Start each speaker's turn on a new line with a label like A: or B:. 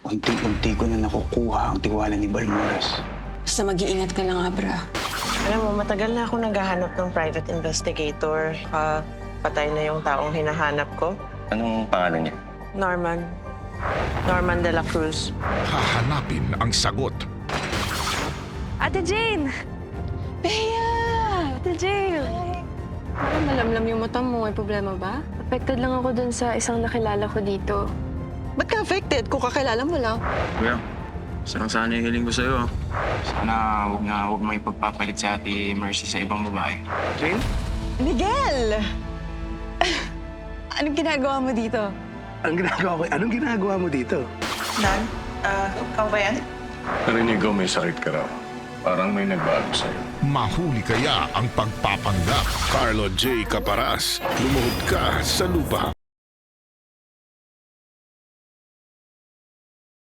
A: Unti-unti ko na nakukuha ang tiwala ni Balmuras.
B: Basta mag-iingat ka lang, Abra.
C: Alam mo, matagal na ako naghahanap ng private investigator. Patay na yung taong hinahanap ko.
D: Anong pangalan niya?
C: Norman. Norman de la Cruz.
E: Hahanapin ang sagot.
F: Ate Jane!
B: Bea!
F: Ate Jane!
B: Parang malamlam yung mata mo. May problema ba?
F: Affected lang ako dun sa isang nakilala ko dito.
B: Ba't ka affected kung kakilala mo lang?
D: Kuya, sana yung hiling ko sa'yo. Sana huwag mo ipagpapalit si Ate Mercy sa ibang babae. Jane?
B: Miguel! Anong ginagawa mo dito?
A: Anong ginagawa mo dito?
C: Nan, ikaw ba yan?
G: Narinig ko may sakit ka raw. Parang may nagbago sa'yo.
E: Mahuli kaya ang pagpapanggap? Carlo J. Caparas, lumuhod ka sa lupa.